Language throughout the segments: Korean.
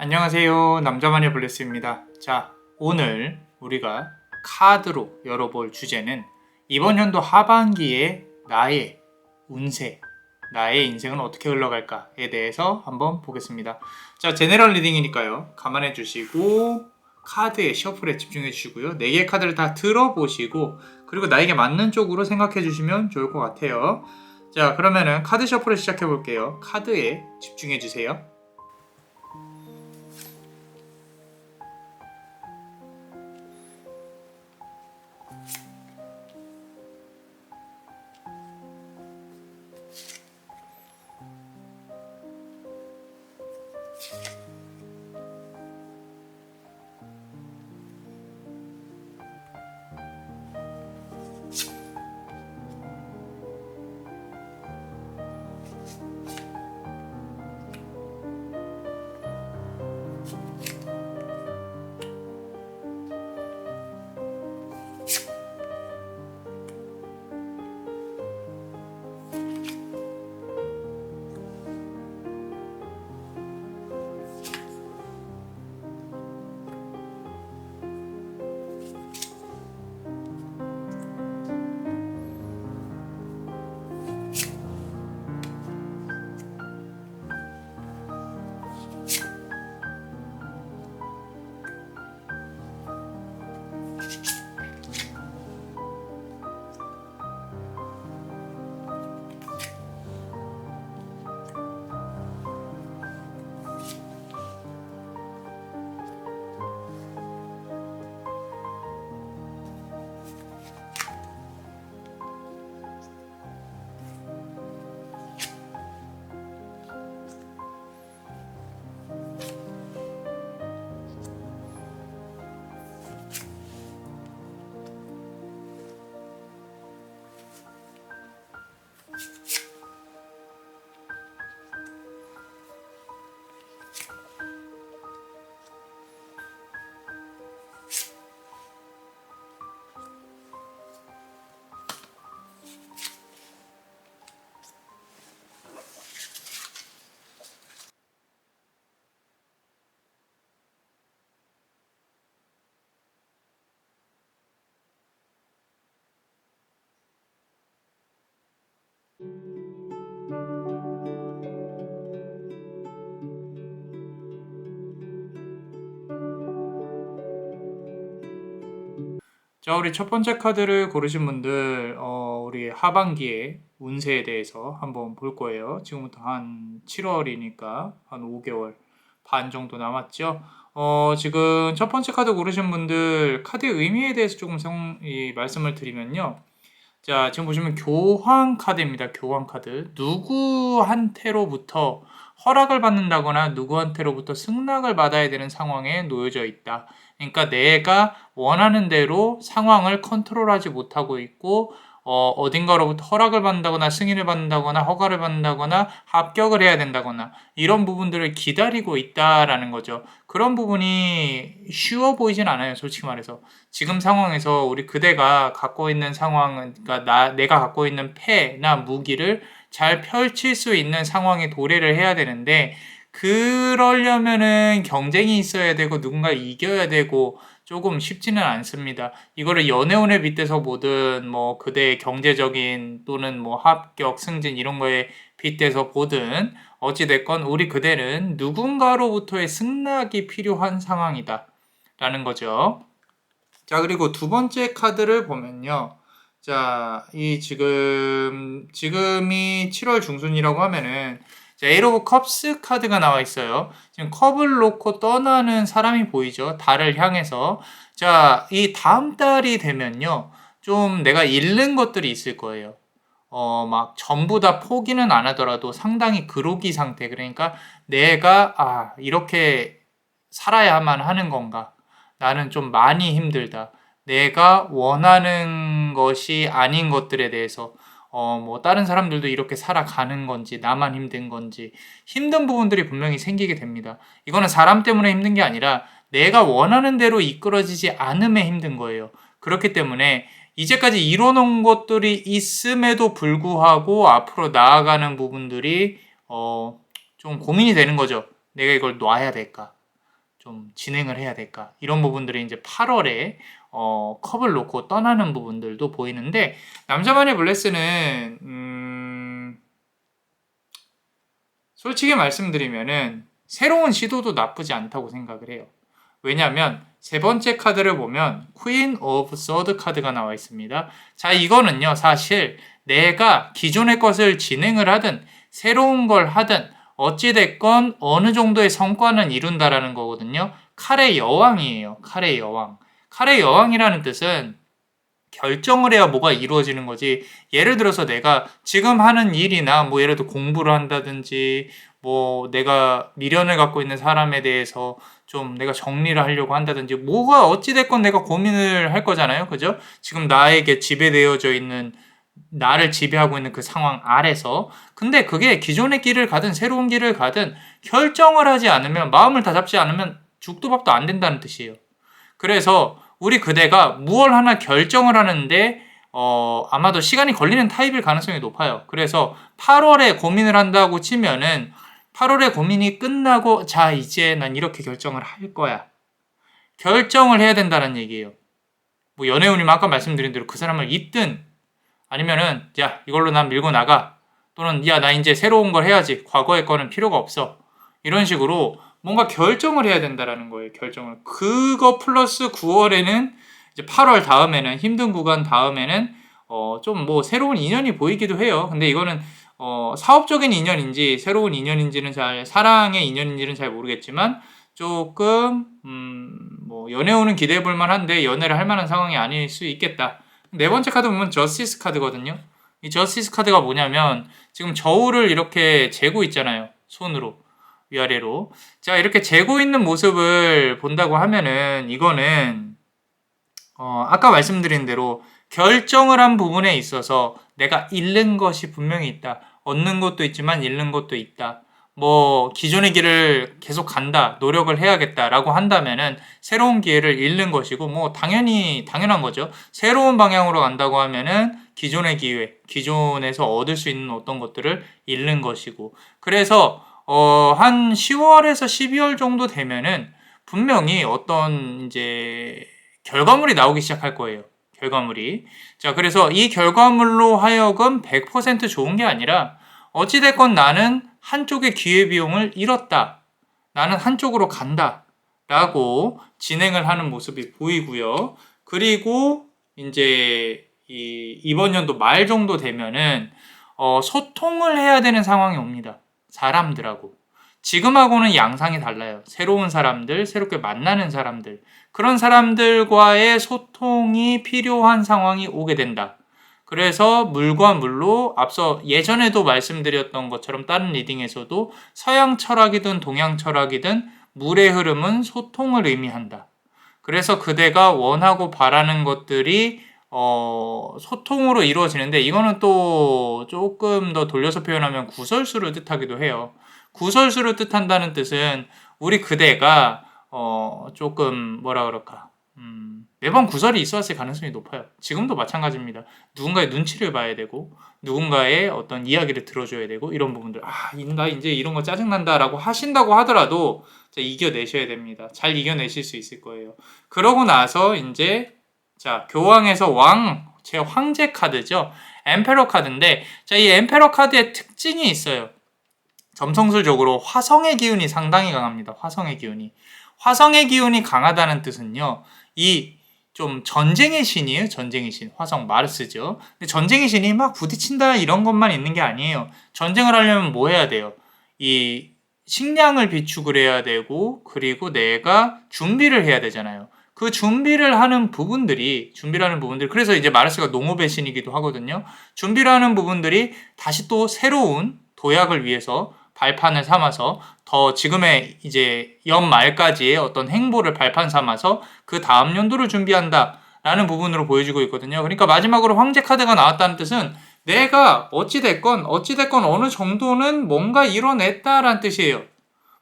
안녕하세요. 남자만의 블레스입니다. 자, 오늘 우리가 카드로 열어볼 주제는 이번 연도 하반기에 나의 운세, 나의 인생은 어떻게 흘러갈까에 대해서 한번 보겠습니다. 자, 제네럴 리딩이니까요. 감안해 주시고 카드의 셔플에 집중해 주시고요. 4개의 카드를 다 들어보시고 그리고 나에게 맞는 쪽으로 생각해 주시면 좋을 것 같아요. 자, 그러면은 카드 셔플을 시작해 볼게요. 카드에 집중해 주세요. 자, 우리 첫 번째 카드를 고르신 분들, 우리 하반기에 운세에 대해서 한번 볼 거예요. 지금부터 한 7월이니까 한 5개월 반 정도 남았죠. 지금 첫 번째 카드 고르신 분들 카드의 의미에 대해서 조금 말씀을 드리면요. 자, 지금 보시면 교황 카드입니다. 교황 카드. 누구한테로부터 허락을 받는다거나 누구한테로부터 승낙을 받아야 되는 상황에 놓여져 있다. 그러니까 내가 원하는 대로 상황을 컨트롤하지 못하고 있고 어딘가로부터 허락을 받는다거나 승인을 받는다거나 허가를 받는다거나 합격을 해야 된다거나 이런 부분들을 기다리고 있다라는 거죠. 그런 부분이 쉬워 보이진 않아요. 솔직히 말해서. 지금 상황에서 우리 그대가 갖고 있는 상황은 그러니까 내가 갖고 있는 패나 무기를 잘 펼칠 수 있는 상황에 도래를 해야 되는데 그러려면은 경쟁이 있어야 되고 누군가 이겨야 되고 조금 쉽지는 않습니다. 이거를 연애운에 빗대서 보든 뭐 그대의 경제적인 또는 뭐 합격, 승진 이런 거에 빗대서 보든 어찌 됐건 우리 그대는 누군가로부터의 승낙이 필요한 상황이다 라는 거죠. 자, 그리고 두 번째 카드를 보면요. 자, 지금이 7월 중순이라고 하면은, 자, 에이트 오브 컵스 카드가 나와 있어요. 지금 컵을 놓고 떠나는 사람이 보이죠? 달을 향해서. 자, 이 다음 달이 되면요. 좀 내가 잃는 것들이 있을 거예요. 막 전부 다 포기는 안 하더라도 상당히 그로기 상태. 그러니까 내가, 이렇게 살아야만 하는 건가? 나는 좀 많이 힘들다. 내가 원하는 것이 아닌 것들에 대해서 뭐 다른 사람들도 이렇게 살아가는 건지 나만 힘든 건지 힘든 부분들이 분명히 생기게 됩니다. 이거는 사람 때문에 힘든 게 아니라 내가 원하는 대로 이끌어지지 않음에 힘든 거예요. 그렇기 때문에 이제까지 이뤄놓은 것들이 있음에도 불구하고 앞으로 나아가는 부분들이 좀 고민이 되는 거죠. 내가 이걸 놔야 될까? 좀 진행을 해야 될까? 이런 부분들이 이제 8월에 컵을 놓고 떠나는 부분들도 보이는데, 남자만의 블레스는 솔직히 말씀드리면은 새로운 시도도 나쁘지 않다고 생각을 해요. 왜냐하면 세 번째 카드를 보면 퀸 오브 서드 카드가 나와 있습니다. 자, 이거는요, 사실 내가 기존의 것을 진행을 하든 새로운 걸 하든 어찌됐건 어느 정도의 성과는 이룬다라는 거거든요. 칼의 여왕이에요. 칼의 여왕. 칼의 여왕이라는 뜻은 결정을 해야 뭐가 이루어지는 거지. 예를 들어서 내가 지금 하는 일이나 뭐 예를 들어 공부를 한다든지 뭐 내가 미련을 갖고 있는 사람에 대해서 좀 내가 정리를 하려고 한다든지 뭐가 어찌됐건 내가 고민을 할 거잖아요. 그죠? 지금 나에게 지배되어져 있는 나를 지배하고 있는 그 상황 아래서. 근데 그게 기존의 길을 가든 새로운 길을 가든 결정을 하지 않으면, 마음을 다잡지 않으면 죽도 밥도 안 된다는 뜻이에요. 그래서 우리 그대가 무얼 하나 결정을 하는데 아마도 시간이 걸리는 타입일 가능성이 높아요. 그래서 8월에 고민을 한다고 치면은 8월에 고민이 끝나고 자, 이제 난 이렇게 결정을 할 거야. 결정을 해야 된다는 얘기예요. 뭐 연애운이면 아까 말씀드린 대로 그 사람을 잊든 아니면은 야, 이걸로 난 밀고 나가. 또는 야, 나 이제 새로운 걸 해야지. 과거의 거는 필요가 없어. 이런 식으로 뭔가 결정을 해야 된다라는 거예요. 결정을. 그거 플러스 9월에는 이제 8월 다음에는 힘든 구간 다음에는 좀 뭐 새로운 인연이 보이기도 해요. 근데 이거는 사업적인 인연인지 새로운 인연인지는 사랑의 인연인지는 잘 모르겠지만 조금 뭐 연애운은 기대해 볼 만한데 연애를 할 만한 상황이 아닐 수 있겠다. 네 번째 카드 보면 저스티스 카드거든요. 이 저스티스 카드가 뭐냐면 지금 저울을 이렇게 재고 있잖아요. 손으로 위아래로. 자, 이렇게 재고 있는 모습을 본다고 하면은 이거는 아까 말씀드린 대로 결정을 한 부분에 있어서 내가 잃는 것이 분명히 있다. 얻는 것도 있지만 잃는 것도 있다. 뭐 기존의 길을 계속 간다, 노력을 해야겠다라고 한다면은 새로운 기회를 잃는 것이고, 뭐 당연히 당연한 거죠. 새로운 방향으로 간다고 하면은 기존의 기회, 기존에서 얻을 수 있는 어떤 것들을 잃는 것이고, 그래서 한 10월에서 12월 정도 되면은 분명히 어떤 이제 결과물이 나오기 시작할 거예요. 결과물이. 자, 그래서 이 결과물로 하여금 100% 좋은 게 아니라 어찌됐건 나는 한쪽의 기회비용을 잃었다. 나는 한쪽으로 간다. 라고 진행을 하는 모습이 보이고요. 그리고 이제 이번 연도 말 정도 되면은 소통을 해야 되는 상황이 옵니다. 사람들하고. 지금하고는 양상이 달라요. 새로운 사람들, 새롭게 만나는 사람들. 그런 사람들과의 소통이 필요한 상황이 오게 된다. 그래서 물과 물로 앞서 예전에도 말씀드렸던 것처럼 다른 리딩에서도 서양 철학이든 동양 철학이든 물의 흐름은 소통을 의미한다. 그래서 그대가 원하고 바라는 것들이 소통으로 이루어지는데, 이거는 또 조금 더 돌려서 표현하면 구설수를 뜻하기도 해요. 구설수를 뜻한다는 뜻은 우리 그대가 조금 뭐라 그럴까, 매번 구설이 있었을 가능성이 높아요. 지금도 마찬가지입니다. 누군가의 눈치를 봐야 되고 누군가의 어떤 이야기를 들어줘야 되고 이런 부분들, 나 이제 이런 거 짜증난다라고 하신다고 하더라도 이겨내셔야 됩니다. 잘 이겨내실 수 있을 거예요. 그러고 나서 이제 자, 교황에서 왕, 제 황제 카드죠. 엠페러 카드인데, 자, 이 엠페러 카드의 특징이 있어요. 점성술적으로 화성의 기운이 상당히 강합니다. 화성의 기운이. 화성의 기운이 강하다는 뜻은요, 이 좀 전쟁의 신이에요. 전쟁의 신. 화성 마르스죠. 근데 전쟁의 신이 막 부딪힌다 이런 것만 있는 게 아니에요. 전쟁을 하려면 뭐 해야 돼요? 이 식량을 비축을 해야 되고, 그리고 내가 준비를 해야 되잖아요. 그 준비를 하는 부분들이, 그래서 이제 마르스가 농업의 신이기도 하거든요. 준비를 하는 부분들이 다시 또 새로운 도약을 위해서 발판을 삼아서 더 지금의 이제 연말까지의 어떤 행보를 발판 삼아서 그 다음 연도를 준비한다 라는 부분으로 보여지고 있거든요. 그러니까 마지막으로 황제 카드가 나왔다는 뜻은 내가 어찌됐건 어느 정도는 뭔가 이뤄냈다라는 뜻이에요.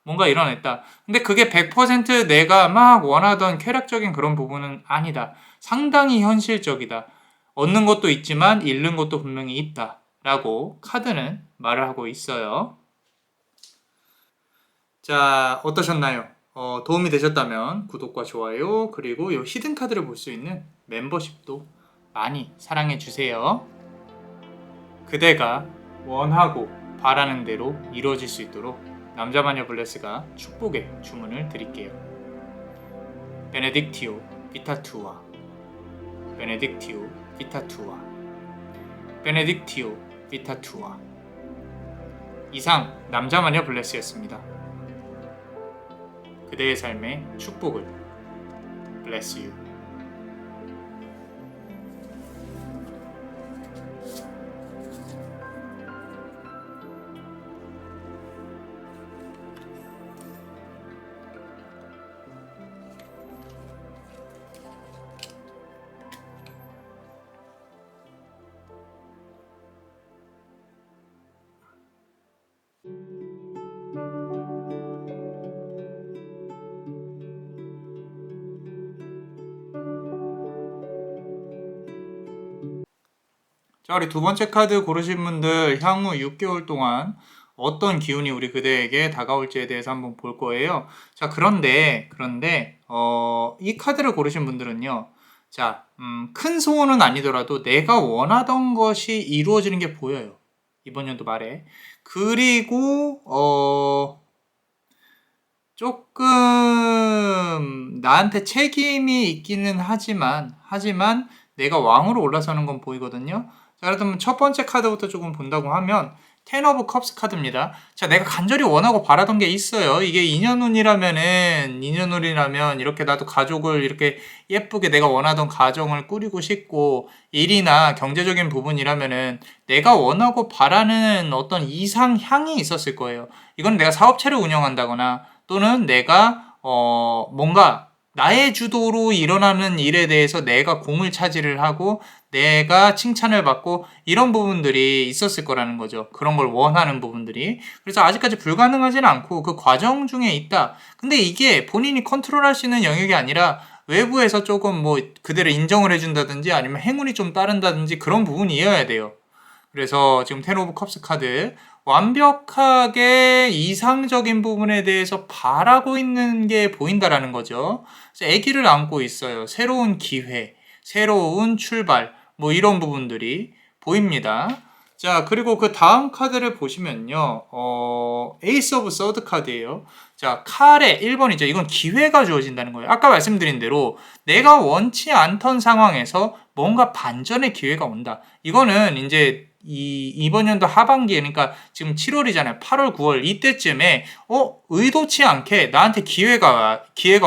뭔가 이뤄냈다. 근데 그게 100% 내가 막 원하던 쾌락적인 그런 부분은 아니다. 상당히 현실적이다. 얻는 것도 있지만 잃는 것도 분명히 있다. 라고 카드는 말을 하고 있어요. 자, 어떠셨나요? 도움이 되셨다면 구독과 좋아요, 그리고 이 히든 카드를 볼 수 있는 멤버십도 많이 사랑해 주세요. 그대가 원하고 바라는 대로 이루어질 수 있도록 남자마녀 블레스가 축복의 주문을 드릴게요. 베네딕티오 비타투아, 베네딕티오 비타투아, 베네딕티오 비타투아. 이상 남자마녀 블레스였습니다. 그대의 삶의 축복을. Bless you. 자, 우리 두 번째 카드 고르신 분들 향후 6개월 동안 어떤 기운이 우리 그대에게 다가올지에 대해서 한번 볼 거예요. 자, 그런데 이 카드를 고르신 분들은요. 자, 큰 소원은 아니더라도 내가 원하던 것이 이루어지는 게 보여요. 이번 연도 말에. 그리고 조금 나한테 책임이 있기는 하지만 내가 왕으로 올라서는 건 보이거든요. 자, 그렇다면 첫 번째 카드부터 조금 본다고 하면 텐 오브 컵스 카드입니다. 자, 내가 간절히 원하고 바라던 게 있어요. 이게 인연운이라면 이렇게 나도 가족을 이렇게 예쁘게 내가 원하던 가정을 꾸리고 싶고, 일이나 경제적인 부분이라면은 내가 원하고 바라는 어떤 이상향이 있었을 거예요. 이건 내가 사업체를 운영한다거나 또는 내가 뭔가 나의 주도로 일어나는 일에 대해서 내가 공을 차지를 하고 내가 칭찬을 받고 이런 부분들이 있었을 거라는 거죠. 그런 걸 원하는 부분들이. 그래서 아직까지 불가능하지는 않고 그 과정 중에 있다. 근데 이게 본인이 컨트롤할 수 있는 영역이 아니라 외부에서 조금 뭐 그대로 인정을 해준다든지 아니면 행운이 좀 따른다든지 그런 부분이어야 돼요. 그래서 지금 텐 오브 컵스 카드 완벽하게 이상적인 부분에 대해서 바라고 있는 게 보인다라는 거죠. 그래서 아기를 안고 있어요. 새로운 기회, 새로운 출발, 뭐 이런 부분들이 보입니다. 자, 그리고 그 다음 카드를 보시면요. 에이스 오브 서드 카드예요. 자, 칼의 1번이죠. 이건 기회가 주어진다는 거예요. 아까 말씀드린 대로 내가 원치 않던 상황에서 뭔가 반전의 기회가 온다. 이거는 이제 이번 연도 하반기에, 그러니까 지금 7월이잖아요. 8월, 9월 이때쯤에 의도치 않게 나한테 기회가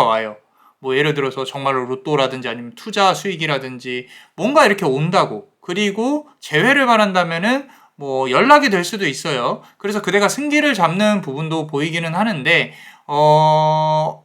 와요. 뭐 예를 들어서 정말로 로또라든지 아니면 투자 수익이라든지 뭔가 이렇게 온다고. 그리고 재회를 바란다면은 뭐 연락이 될 수도 있어요. 그래서 그대가 승기를 잡는 부분도 보이기는 하는데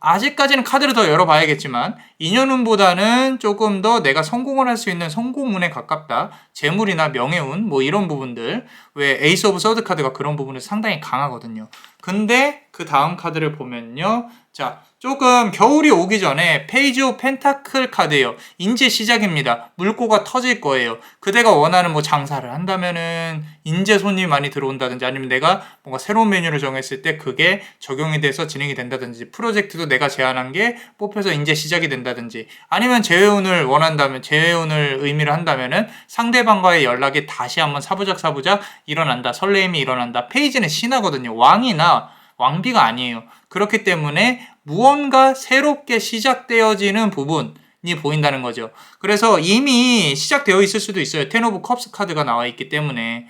아직까지는 카드를 더 열어봐야겠지만 인연운보다는 조금 더 내가 성공을 할 수 있는 성공운에 가깝다. 재물이나 명예운 뭐 이런 부분들. 왜 에이스 오브 서드 카드가 그런 부분에 상당히 강하거든요. 근데 그 다음 카드를 보면요. 자, 조금 겨울이 오기 전에 페이지 오브 펜타클 카드예요. 이제 시작입니다. 물꼬가 터질 거예요. 그대가 원하는 뭐 장사를 한다면은 인재 손님이 많이 들어온다든지 아니면 내가 뭔가 새로운 메뉴를 정했을 때 그게 적용이 돼서 진행이 된다든지 프로젝트도 내가 제안한 게 뽑혀서 이제 시작이 된다든지 아니면 재회운을 원한다면 재회운을 의미를 한다면은 상대방과의 연락이 다시 한번 사부작 일어난다. 설레임이 일어난다. 페이지는 신하거든요. 왕이나 왕비가 아니에요. 그렇기 때문에 무언가 새롭게 시작되어지는 부분이 보인다는 거죠. 그래서 이미 시작되어 있을 수도 있어요. 텐 오브 컵스 카드가 나와 있기 때문에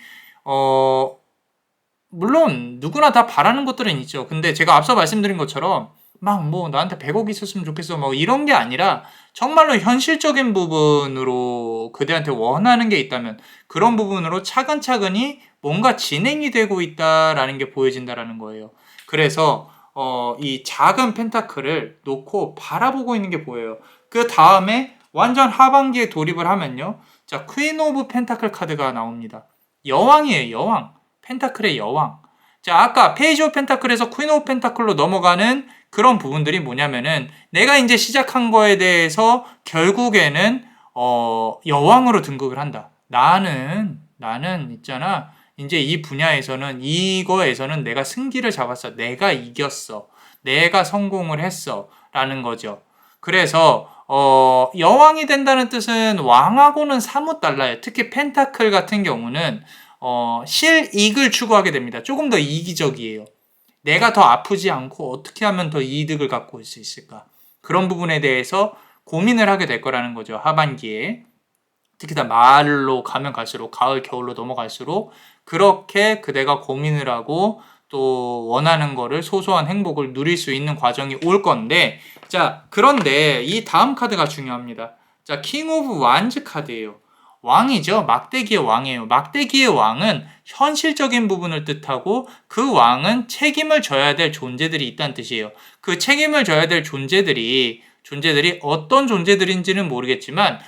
물론 누구나 다 바라는 것들은 있죠. 근데 제가 앞서 말씀드린 것처럼 막 뭐 나한테 100억 있었으면 좋겠어 뭐 이런 게 아니라 정말로 현실적인 부분으로 그대한테 원하는 게 있다면 그런 부분으로 차근차근히 뭔가 진행이 되고 있다라는 게 보여진다라는 거예요. 그래서 이 작은 펜타클을 놓고 바라보고 있는 게 보여요. 그 다음에 완전 하반기에 돌입을 하면요. 자, 퀸 오브 펜타클 카드가 나옵니다. 여왕이에요, 여왕. 펜타클의 여왕. 자, 아까 페이지 오브 펜타클에서 퀸 오브 펜타클로 넘어가는 그런 부분들이 뭐냐면은 내가 이제 시작한 거에 대해서 결국에는 여왕으로 등극을 한다. 나는 있잖아. 이제 이 분야에서는 이거에서는 내가 승기를 잡았어. 내가 이겼어. 내가 성공을 했어 라는 거죠. 그래서 여왕이 된다는 뜻은 왕하고는 사뭇 달라요. 특히 펜타클 같은 경우는 실익을 추구하게 됩니다. 조금 더 이기적이에요. 내가 더 아프지 않고 어떻게 하면 더 이득을 갖고 올 수 있을까? 그런 부분에 대해서 고민을 하게 될 거라는 거죠. 하반기에. 특히 다 마을로 가면 갈수록, 가을, 겨울로 넘어갈수록 그렇게 그대가 고민을 하고 또 원하는 거를, 소소한 행복을 누릴 수 있는 과정이 올 건데, 자, 그런데 이 다음 카드가 중요합니다. 자, 킹 오브 완즈 카드예요. 왕이죠. 막대기의 왕이에요. 막대기의 왕은 현실적인 부분을 뜻하고 그 왕은 책임을 져야 될 존재들이 있다는 뜻이에요. 그 책임을 져야 될 존재들이 어떤 존재들인지는 모르겠지만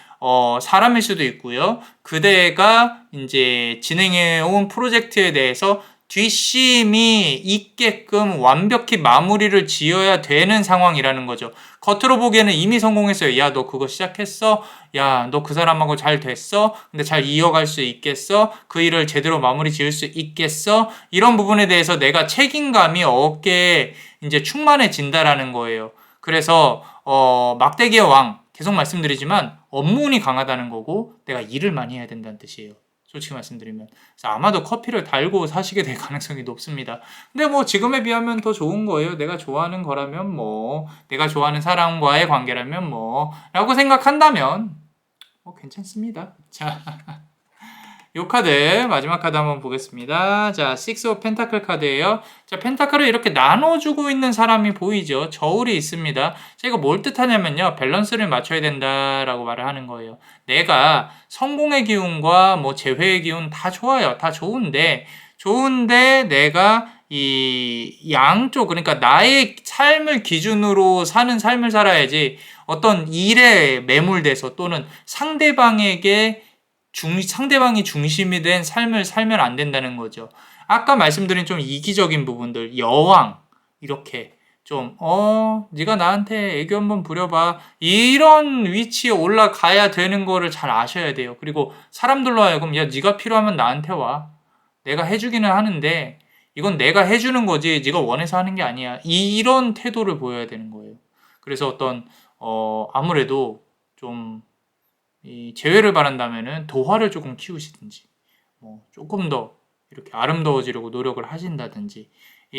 사람일 수도 있고요. 그대가 이제 진행해온 프로젝트에 대해서 뒷심이 있게끔 완벽히 마무리를 지어야 되는 상황이라는 거죠. 겉으로 보기에는 이미 성공했어요. 야, 너 그거 시작했어? 야, 너 그 사람하고 잘 됐어? 근데 잘 이어갈 수 있겠어? 그 일을 제대로 마무리 지을 수 있겠어? 이런 부분에 대해서 내가 책임감이 어깨에 이제 충만해진다라는 거예요. 그래서 막대기의 왕, 계속 말씀드리지만 업무운이 강하다는 거고 내가 일을 많이 해야 된다는 뜻이에요. 솔직히 말씀드리면. 그래서 아마도 커피를 달고 사시게 될 가능성이 높습니다. 근데 뭐 지금에 비하면 더 좋은 거예요. 내가 좋아하는 거라면 뭐, 내가 좋아하는 사람과의 관계라면 뭐, 라고 생각한다면 뭐 괜찮습니다. 자, 요 카드, 마지막 카드 한번 보겠습니다. 자, 식스 오브 펜타클 카드예요. 자, 펜타클을 이렇게 나눠주고 있는 사람이 보이죠? 저울이 있습니다. 자, 이거 뭘 뜻하냐면요. 밸런스를 맞춰야 된다라고 말을 하는 거예요. 내가 성공의 기운과 뭐 재회의 기운 다 좋아요. 다 좋은데 내가 이 양쪽, 그러니까 나의 삶을 기준으로 사는 삶을 살아야지 어떤 일에 매몰돼서 또는 상대방이 중심이 된 삶을 살면 안 된다는 거죠. 아까 말씀드린 좀 이기적인 부분들, 여왕, 이렇게 좀, 네가 나한테 애교 한번 부려봐. 이런 위치에 올라가야 되는 거를 잘 아셔야 돼요. 그리고 사람들로 하여금, 야, 네가 필요하면 나한테 와. 내가 해주기는 하는데, 이건 내가 해주는 거지, 네가 원해서 하는 게 아니야. 이런 태도를 보여야 되는 거예요. 그래서 아무래도 좀, 이 재회를 바란다면은 도화를 조금 키우시든지 뭐 조금 더 이렇게 아름다워지려고 노력을 하신다든지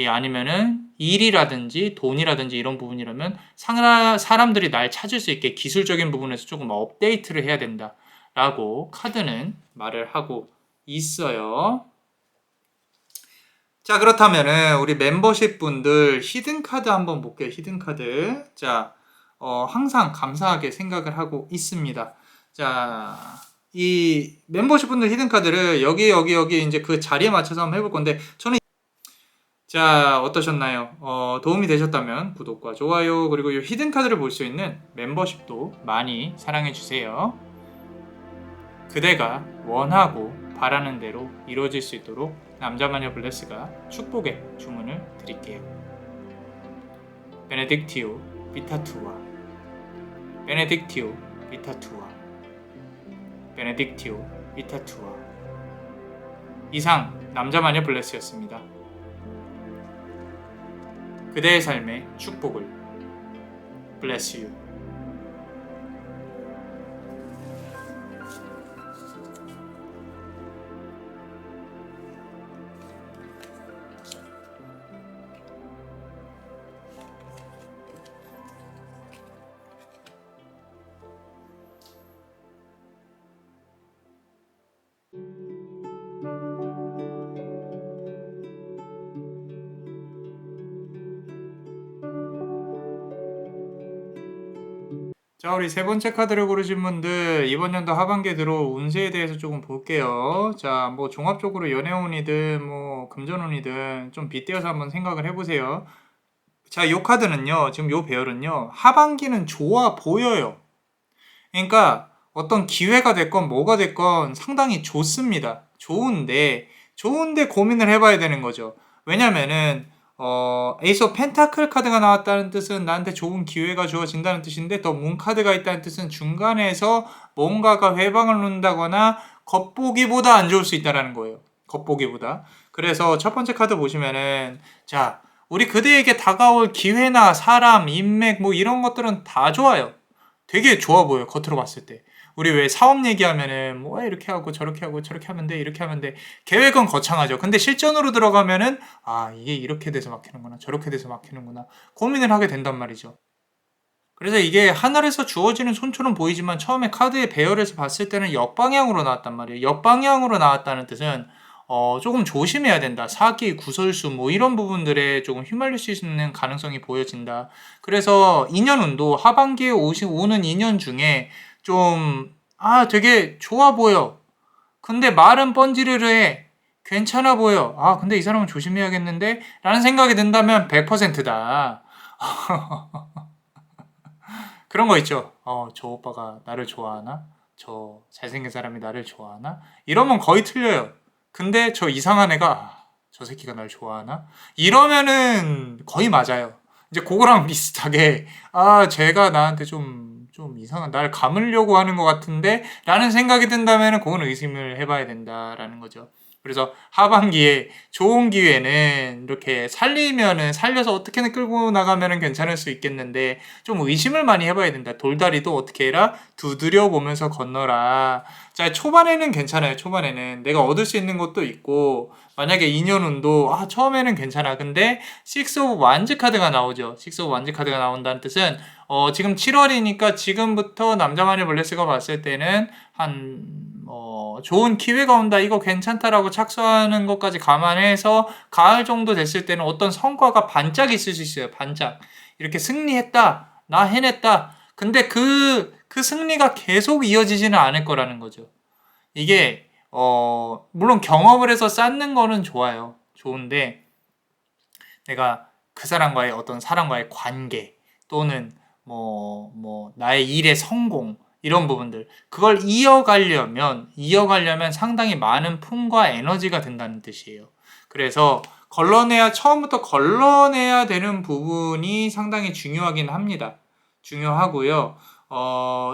아니면은 일이라든지 돈이라든지 이런 부분이라면 사람들이 날 찾을 수 있게 기술적인 부분에서 조금 업데이트를 해야 된다라고 카드는 말을 하고 있어요. 자, 그렇다면은 우리 멤버십 분들 히든 카드 한번 볼게요. 히든 카드. 자, 항상 감사하게 생각을 하고 있습니다. 자, 이 멤버십 분들 히든 카드를 여기 이제 그 자리에 맞춰서 한번 해볼 건데, 저는 자, 어떠셨나요? 도움이 되셨다면 구독과 좋아요, 그리고 이 히든 카드를 볼 수 있는 멤버십도 많이 사랑해 주세요. 그대가 원하고 바라는 대로 이루어질 수 있도록 남자마녀 블레스가 축복의 주문을 드릴게요. 베네딕티오 비타투아, 베네딕티오 비타투아, 베네딕티오 비타투아. 이상 남자마녀 블레스였습니다. 그대의 삶의 축복을. Bless you. 자, 우리 세 번째 카드를 고르신 분들, 이번 연도 하반기에 들어올 운세에 대해서 조금 볼게요. 자, 뭐 종합적으로 연애운이든 뭐 금전운이든 좀 빗대어서 한번 생각을 해보세요. 자, 요 카드는요, 지금 요 배열은요, 하반기는 좋아 보여요. 그러니까 어떤 기회가 됐건 뭐가 됐건 상당히 좋습니다. 좋은데 고민을 해봐야 되는 거죠. 왜냐면은 에이스 오브 펜타클 카드가 나왔다는 뜻은 나한테 좋은 기회가 주어진다는 뜻인데, 더 문 카드가 있다는 뜻은 중간에서 뭔가가 회방을 놓는다거나 겉보기보다 안 좋을 수 있다는 거예요. 겉보기보다. 그래서 첫 번째 카드 보시면은, 자, 우리 그대에게 다가올 기회나 사람, 인맥 뭐 이런 것들은 다 좋아요. 되게 좋아 보여요. 겉으로 봤을 때. 우리 왜 사업 얘기하면은 뭐 이렇게 하고 저렇게 하고 저렇게 하면 돼 이렇게 하면 돼 계획은 거창하죠. 근데 실전으로 들어가면은 아 이게 이렇게 돼서 막히는구나 저렇게 돼서 막히는구나 고민을 하게 된단 말이죠. 그래서 이게 하늘에서 주어지는 손처럼 보이지만 처음에 카드의 배열에서 봤을 때는 역방향으로 나왔단 말이에요. 역방향으로 나왔다는 뜻은 조금 조심해야 된다. 사기, 구설수 뭐 이런 부분들에 조금 휘말릴 수 있는 가능성이 보여진다. 그래서 인연운도 하반기에 오는 인연 중에 좀 되게 좋아 보여. 근데 말은 뻔지르르 해. 괜찮아 보여. 근데 이 사람은 조심해야겠는데? 라는 생각이 든다면 100%다. 그런 거 있죠. 저 오빠가 나를 좋아하나? 저 잘생긴 사람이 나를 좋아하나? 이러면 거의 틀려요. 근데 저 이상한 애가 저 새끼가 날 좋아하나? 이러면은 거의 맞아요. 이제 그거랑 비슷하게 쟤가 나한테 좀 이상한 날 감으려고 하는 것 같은데 라는 생각이 든다면은 그건 의심을 해봐야 된다라는 거죠. 그래서 하반기에 좋은 기회는 이렇게 살려서 어떻게든 끌고 나가면 괜찮을 수 있겠는데 좀 의심을 많이 해봐야 된다. 돌다리도 어떻게 해라? 두드려 보면서 건너라. 자, 초반에는 괜찮아요. 초반에는 내가 얻을 수 있는 것도 있고 만약에 인연운도 처음에는 괜찮아. 근데 6 오브 완즈 카드가 나오죠. 6 오브 완즈 카드가 나온다는 뜻은 지금 7월이니까 지금부터 남자만의 블레스가 봤을 때는 좋은 기회가 온다, 이거 괜찮다라고 착수하는 것까지 감안해서 가을 정도 됐을 때는 어떤 성과가 반짝 있을 수 있어요. 반짝. 이렇게 승리했다. 나 해냈다. 근데 그 승리가 계속 이어지지는 않을 거라는 거죠. 이게, 물론 경험을 해서 쌓는 거는 좋아요. 좋은데, 내가 그 사람과의 어떤 사람과의 관계, 또는 나의 일의 성공, 이런 부분들. 그걸 이어가려면 상당히 많은 품과 에너지가 든다는 뜻이에요. 그래서 처음부터 걸러내야 되는 부분이 상당히 중요하긴 합니다. 중요하고요.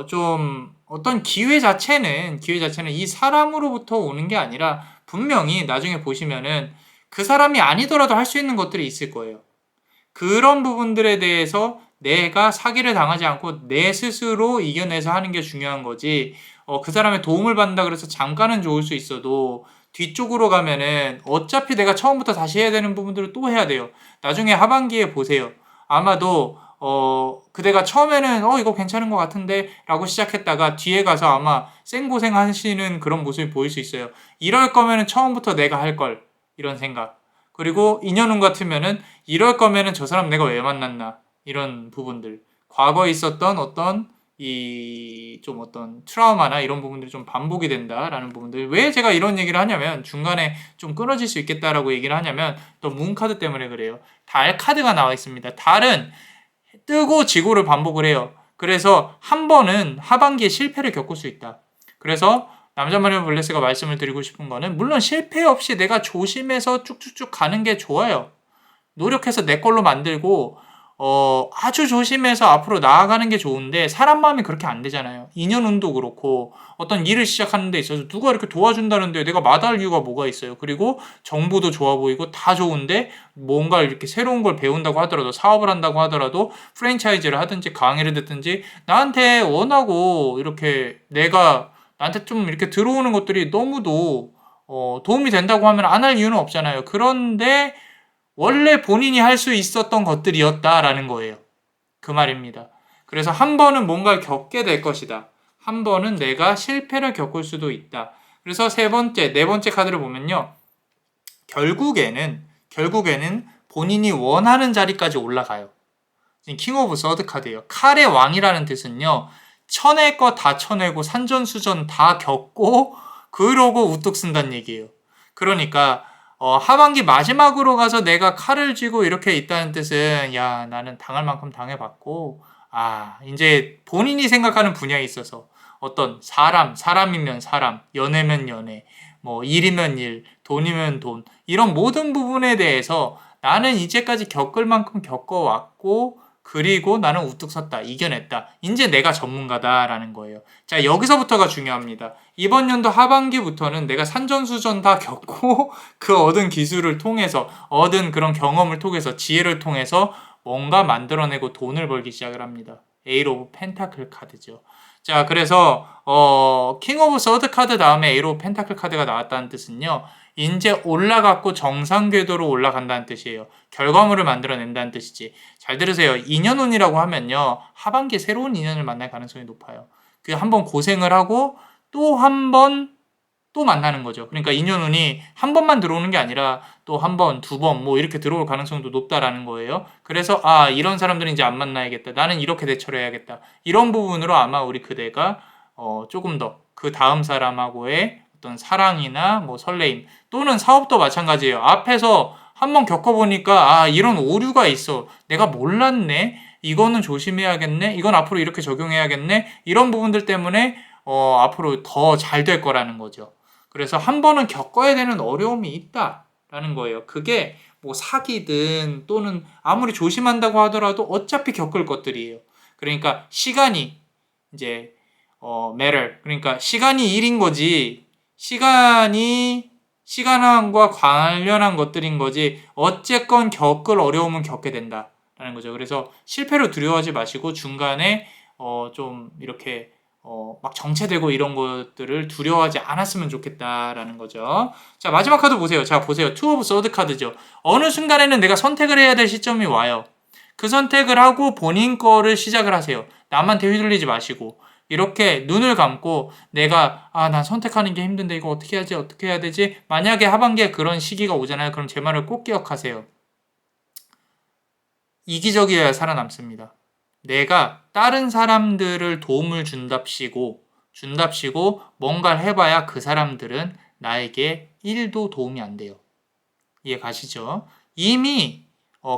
좀 어떤 기회 자체는 이 사람으로부터 오는 게 아니라 분명히 나중에 보시면은 그 사람이 아니더라도 할 수 있는 것들이 있을 거예요. 그런 부분들에 대해서 내가 사기를 당하지 않고 내 스스로 이겨내서 하는 게 중요한 거지. 그 사람의 도움을 받는다 그래서 잠깐은 좋을 수 있어도 뒤쪽으로 가면은 어차피 내가 처음부터 다시 해야 되는 부분들을 또 해야 돼요. 나중에 하반기에 보세요. 아마도 그대가 처음에는 이거 괜찮은 것 같은데 라고 시작했다가 뒤에 가서 아마 생고생 하시는 그런 모습이 보일 수 있어요. 이럴 거면은 처음부터 내가 할 걸, 이런 생각. 그리고 인연운 같으면은 이럴 거면은 저 사람 내가 왜 만났나, 이런 부분들. 과거에 있었던 어떤 어떤 트라우마나 이런 부분들이 좀 반복이 된다라는 부분들. 왜 제가 이런 얘기를 하냐면, 중간에 좀 끊어질 수 있겠다라고 얘기를 하냐면 또 문 카드 때문에 그래요. 달 카드가 나와 있습니다. 달은 뜨고 지고를 반복을 해요. 그래서 한 번은 하반기에 실패를 겪을 수 있다. 그래서 남자마리오 블레스가 말씀을 드리고 싶은 거는, 물론 실패 없이 내가 조심해서 쭉쭉쭉 가는 게 좋아요. 노력해서 내 걸로 만들고 아주 조심해서 앞으로 나아가는 게 좋은데, 사람 마음이 그렇게 안 되잖아요. 인연운도 그렇고 어떤 일을 시작하는 데 있어서 누가 이렇게 도와준다는데 내가 마다할 이유가 뭐가 있어요. 그리고 정보도 좋아 보이고 다 좋은데 뭔가 이렇게 새로운 걸 배운다고 하더라도, 사업을 한다고 하더라도, 프랜차이즈를 하든지 강의를 듣든지 나한테 원하고 이렇게 나한테 좀 이렇게 들어오는 것들이 너무도 도움이 된다고 하면 안 할 이유는 없잖아요. 그런데 원래 본인이 할 수 있었던 것들이었다라는 거예요. 그 말입니다. 그래서 한 번은 뭔가를 겪게 될 것이다. 한 번은 내가 실패를 겪을 수도 있다. 그래서 네 번째 카드를 보면요. 결국에는 본인이 원하는 자리까지 올라가요. 지금 킹 오브 서드 카드예요. 칼의 왕이라는 뜻은요. 쳐낼 거 다 쳐내고 산전수전 다 겪고 그러고 우뚝 쓴다는 얘기예요. 그러니까 하반기 마지막으로 가서 내가 칼을 쥐고 이렇게 있다는 뜻은, 야, 나는 당할 만큼 당해봤고, 이제 본인이 생각하는 분야에 있어서 어떤 사람이면 사람, 연애면 연애, 뭐 일이면 일, 돈이면 돈, 이런 모든 부분에 대해서 나는 이제까지 겪을 만큼 겪어왔고, 그리고 나는 우뚝 섰다. 이겨냈다. 이제 내가 전문가다라는 거예요. 자, 여기서부터가 중요합니다. 이번 연도 하반기부터는 내가 산전수전 다 겪고 그 얻은 기술을 통해서, 얻은 그런 경험을 통해서, 지혜를 통해서 뭔가 만들어내고 돈을 벌기 시작을 합니다. 에이스 오브 펜타클 카드죠. 자, 그래서 킹 오브 서드 카드 다음에 에이스 오브 펜타클 카드가 나왔다는 뜻은요. 이제 올라갔고 정상 궤도로 올라간다는 뜻이에요. 결과물을 만들어낸다는 뜻이지. 잘 들으세요. 인연운이라고 하면요. 하반기에 새로운 인연을 만날 가능성이 높아요. 그 한번 고생을 하고 또 한 번 또 만나는 거죠. 그러니까 인연운이 한 번만 들어오는 게 아니라 또 한 번, 두 번 뭐 이렇게 들어올 가능성도 높다라는 거예요. 그래서 이런 사람들은 이제 안 만나야겠다. 나는 이렇게 대처를 해야겠다. 이런 부분으로 아마 우리 그대가 조금 더 그 다음 사람하고의 어떤 사랑이나 뭐 설레임 또는 사업도 마찬가지예요. 앞에서 한번 겪어보니까 이런 오류가 있어. 내가 몰랐네. 이거는 조심해야겠네. 이건 앞으로 이렇게 적용해야겠네. 이런 부분들 때문에 앞으로 더 잘 될 거라는 거죠. 그래서 한 번은 겪어야 되는 어려움이 있다라는 거예요. 그게 뭐 사기든 또는 아무리 조심한다고 하더라도 어차피 겪을 것들이에요. 그러니까 시간이 이제 matter. 그러니까 시간이 일인 거지. 시간과 관련한 것들인 거지. 어쨌건 겪을 어려움은 겪게 된다라는 거죠. 그래서 실패를 두려워하지 마시고 중간에 좀 이렇게 막 정체되고 이런 것들을 두려워하지 않았으면 좋겠다라는 거죠. 자, 마지막 카드 보세요. 자, 보세요. 투 오브 서드 카드죠. 어느 순간에는 내가 선택을 해야 될 시점이 와요. 그 선택을 하고 본인 거를 시작을 하세요. 남한테 휘둘리지 마시고. 이렇게 눈을 감고 내가 난 선택하는 게 힘든데 이거 어떻게 해야 되지? 만약에 하반기에 그런 시기가 오잖아요. 그럼 제 말을 꼭 기억하세요. 이기적이어야 살아남습니다. 내가 다른 사람들을 도움을 준답시고 뭔가를 해봐야 그 사람들은 나에게 1도 도움이 안 돼요. 이해 가시죠? 이미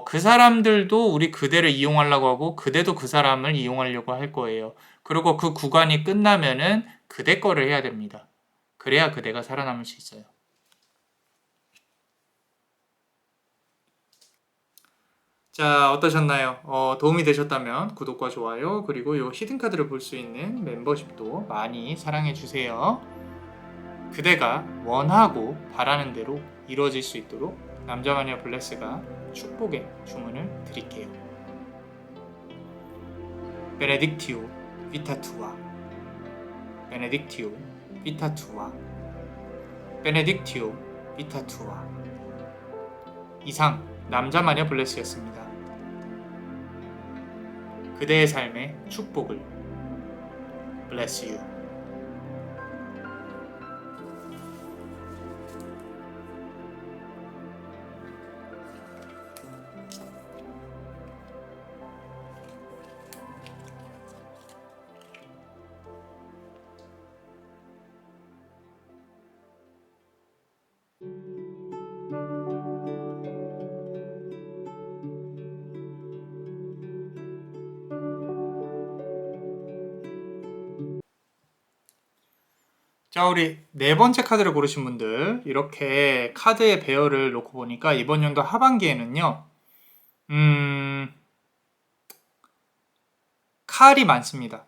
그 사람들도 우리 그대를 이용하려고 하고 그대도 그 사람을 이용하려고 할 거예요. 그리고 그 구간이 끝나면은 그대 거를 해야 됩니다. 그래야 그대가 살아남을 수 있어요. 자, 어떠셨나요? 도움이 되셨다면 구독과 좋아요 그리고 이 히든카드를 볼 수 있는 멤버십도 많이 사랑해주세요. 그대가 원하고 바라는 대로 이루어질 수 있도록 남자마니아 블레스가 축복의 주문을 드릴게요. 베네딕티오 비타투아 베네딕티오 비타투아 베네딕티오 비타투아. 이상 남자마니아 블레스였습니다. 그대의 삶의 축복을 Bless you. 자, 우리 네 번째 카드를 고르신 분들 이렇게 카드의 배열을 놓고 보니까 이번 연도 하반기에는요 칼이 많습니다.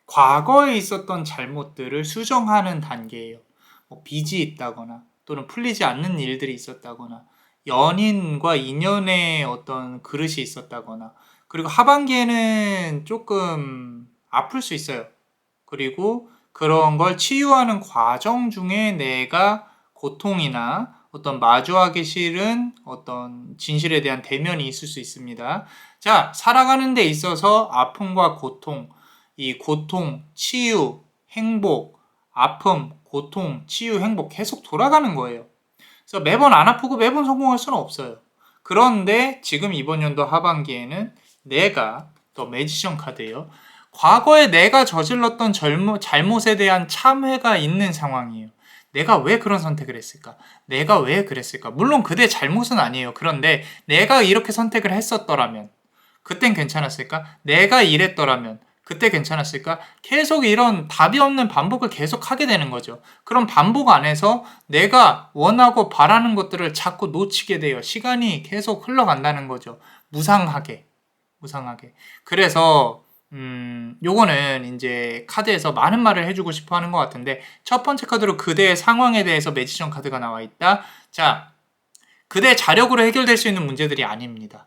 과거에 있었던 잘못들을 수정하는 단계예요. 뭐 빚이 있다거나 또는 풀리지 않는 일들이 있었다거나 연인과 인연의 어떤 그릇이 있었다거나 그리고 하반기에는 조금 아플 수 있어요. 그리고 그런 걸 치유하는 과정 중에 내가 고통이나 어떤 마주하기 싫은 어떤 진실에 대한 대면이 있을 수 있습니다. 자, 살아가는 데 있어서 아픔과 고통, 이 고통, 치유, 행복, 아픔, 고통, 치유, 행복 계속 돌아가는 거예요. 그래서 매번 안 아프고 매번 성공할 수는 없어요. 그런데 지금 이번 연도 하반기에는 내가 더 매지션 카드예요. 과거에 내가 저질렀던 잘못에 대한 참회가 있는 상황이에요. 내가 왜 그런 선택을 했을까? 내가 왜 그랬을까? 물론 그대 잘못은 아니에요. 그런데 내가 이렇게 선택을 했었더라면 그땐 괜찮았을까? 내가 이랬더라면 그때 괜찮았을까? 계속 이런 답이 없는 반복을 계속 하게 되는 거죠. 그런 반복 안에서 내가 원하고 바라는 것들을 자꾸 놓치게 돼요. 시간이 계속 흘러간다는 거죠. 무상하게. 무상하게. 그래서 요거는 이제 카드에서 많은 말을 해주고 싶어 하는 것 같은데, 첫 번째 카드로 그대의 상황에 대해서 매지션 카드가 나와 있다. 자, 그대의 자력으로 해결될 수 있는 문제들이 아닙니다.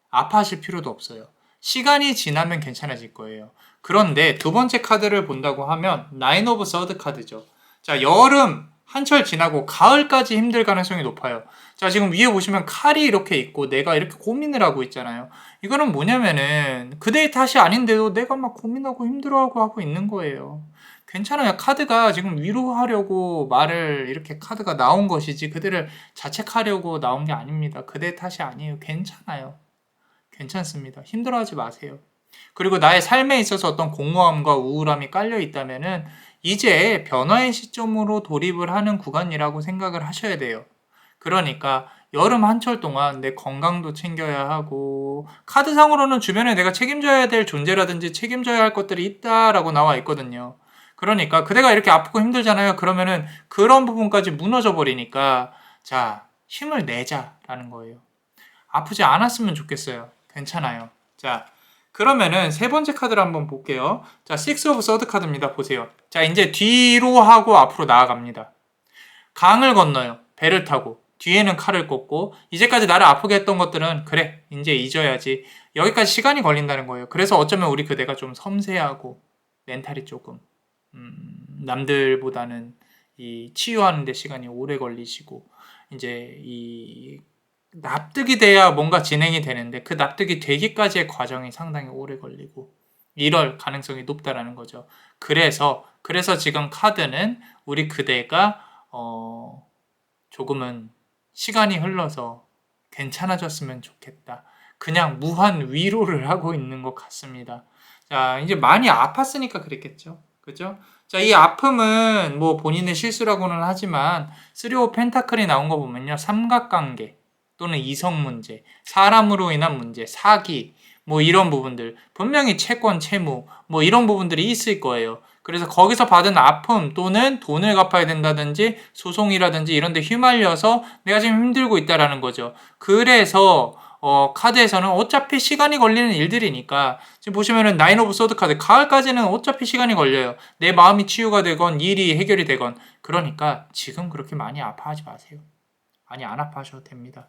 아파하실 필요도 없어요. 시간이 지나면 괜찮아질 거예요. 그런데 두 번째 카드를 본다고 하면 나인 오브 서드 카드죠. 자, 여름 한철 지나고 가을까지 힘들 가능성이 높아요. 자, 지금 위에 보시면 칼이 이렇게 있고 내가 이렇게 고민을 하고 있잖아요. 이거는 뭐냐면은 그대의 탓이 아닌데도 내가 막 고민하고 힘들어하고 있는 거예요. 괜찮아요. 카드가 지금 위로하려고 말을 이렇게 카드가 나온 것이지 그대를 자책하려고 나온 게 아닙니다. 그대 탓이 아니에요. 괜찮아요. 괜찮습니다. 힘들어하지 마세요. 그리고 나의 삶에 있어서 어떤 공허함과 우울함이 깔려 있다면은 이제 변화의 시점으로 돌입을 하는 구간이라고 생각을 하셔야 돼요. 그러니까 여름 한철 동안 내 건강도 챙겨야 하고 카드상으로는 주변에 내가 책임져야 될 존재라든지 책임져야 할 것들이 있다라고 나와 있거든요. 그러니까 그대가 이렇게 아프고 힘들잖아요. 그러면은 그런 부분까지 무너져 버리니까 자, 힘을 내자라는 거예요. 아프지 않았으면 좋겠어요. 괜찮아요. 자, 그러면은 세 번째 카드를 한번 볼게요. 자, 6 오브 서드 카드입니다. 보세요. 자, 이제 뒤로 하고 앞으로 나아갑니다. 강을 건너요. 배를 타고. 뒤에는 칼을 꽂고 이제까지 나를 아프게 했던 것들은 그래, 이제 잊어야지. 여기까지 시간이 걸린다는 거예요. 그래서 어쩌면 우리 그대가 좀 섬세하고 멘탈이 조금 남들보다는 이 치유하는 데 시간이 오래 걸리시고 이제 이 납득이 돼야 뭔가 진행이 되는데 그 납득이 되기까지의 과정이 상당히 오래 걸리고 이럴 가능성이 높다라는 거죠. 그래서 지금 카드는 우리 그대가 조금은 시간이 흘러서 괜찮아졌으면 좋겠다. 그냥 무한 위로를 하고 있는 것 같습니다. 자, 이제 많이 아팠으니까 그랬겠죠. 그죠? 자, 이 아픔은 뭐 본인의 실수라고는 하지만 3오 펜타클이 나온 거 보면요. 삼각관계 또는 이성 문제, 사람으로 인한 문제, 사기, 뭐 이런 부분들, 분명히 채권, 채무, 뭐 이런 부분들이 있을 거예요. 그래서 거기서 받은 아픔 또는 돈을 갚아야 된다든지 소송이라든지 이런 데 휘말려서 내가 지금 힘들고 있다라는 거죠. 그래서 카드에서는 어차피 시간이 걸리는 일들이니까 지금 보시면은 나인 오브 소드 카드 가을까지는 어차피 시간이 걸려요. 내 마음이 치유가 되건 일이 해결이 되건 그러니까 지금 그렇게 많이 아파하지 마세요. 많이 안 아파하셔도 됩니다.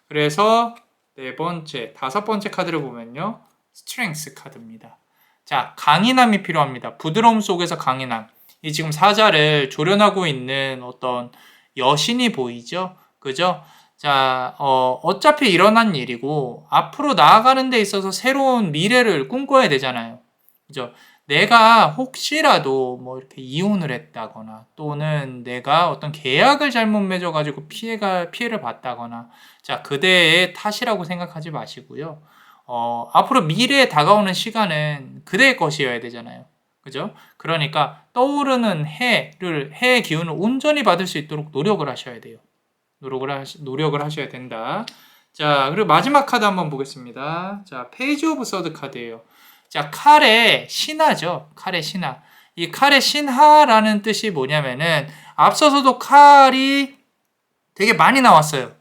그래서 네 번째, 다섯 번째 카드를 보면요. 스트렝스 카드입니다. 자, 강인함이 필요합니다. 부드러움 속에서 강인함. 이 지금 사자를 조련하고 있는 어떤 여신이 보이죠? 그죠? 자, 어차피 일어난 일이고 앞으로 나아가는 데 있어서 새로운 미래를 꿈꿔야 되잖아요. 그죠? 내가 혹시라도 뭐 이렇게 이혼을 했다거나 또는 내가 어떤 계약을 잘못 맺어가지고 피해를 봤다거나 자, 그대의 탓이라고 생각하지 마시고요. 앞으로 미래에 다가오는 시간은 그대의 것이어야 되잖아요. 그죠? 그러니까 떠오르는 해의 기운을 온전히 받을 수 있도록 노력을 하셔야 돼요. 노력을 하셔야 된다. 자, 그리고 마지막 카드 한번 보겠습니다. 자, 페이지 오브 서드 카드예요. 자, 칼의 신하죠. 칼의 신하. 이 칼의 신하라는 뜻이 뭐냐면은 앞서서도 칼이 되게 많이 나왔어요.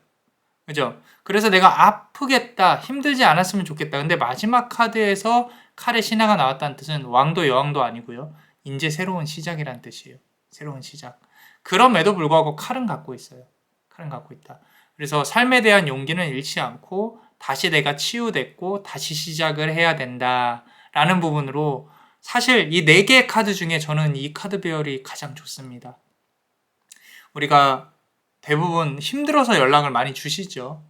그죠? 그래서 내가 아프겠다, 힘들지 않았으면 좋겠다. 근데 마지막 카드에서 칼의 신하가 나왔다는 뜻은 왕도 여왕도 아니고요. 이제 새로운 시작이란 뜻이에요. 새로운 시작. 그럼에도 불구하고 칼은 갖고 있어요. 칼은 갖고 있다. 그래서 삶에 대한 용기는 잃지 않고 다시 내가 치유됐고 다시 시작을 해야 된다라는 부분으로 사실 이 4개의 카드 중에 저는 이 카드 배열이 가장 좋습니다. 우리가 대부분 힘들어서 연락을 많이 주시죠.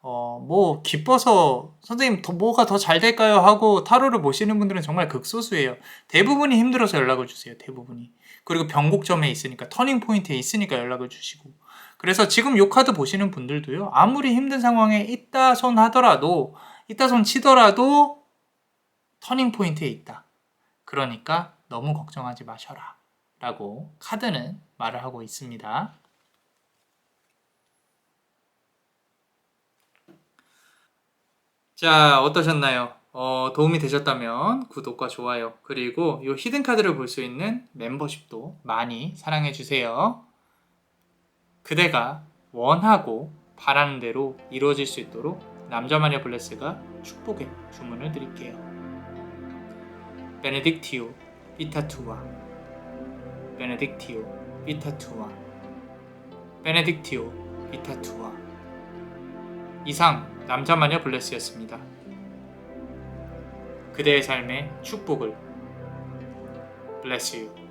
뭐 기뻐서 선생님 뭐가 더 잘 될까요? 하고 타로를 보시는 분들은 정말 극소수예요. 대부분이 힘들어서 연락을 주세요. 대부분이. 그리고 변곡점에 있으니까 터닝 포인트에 있으니까 연락을 주시고. 그래서 지금 요 카드 보시는 분들도요. 아무리 힘든 상황에 있다 손 치더라도 터닝 포인트에 있다. 그러니까 너무 걱정하지 마셔라. 라고 카드는 말을 하고 있습니다. 자, 어떠셨나요? 도움이 되셨다면 구독과 좋아요, 그리고 이 히든 카드를 볼 수 있는 멤버십도 많이 사랑해 주세요. 그대가 원하고 바라는 대로 이루어질 수 있도록 남자마녀 블레스가 축복의 주문을 드릴게요. 베네딕티오 비타투아, 베네딕티오 비타투아, 베네딕티오 비타투아. 이상 남자마녀 블레스였습니다. 그대의 삶의 축복을. Bless you.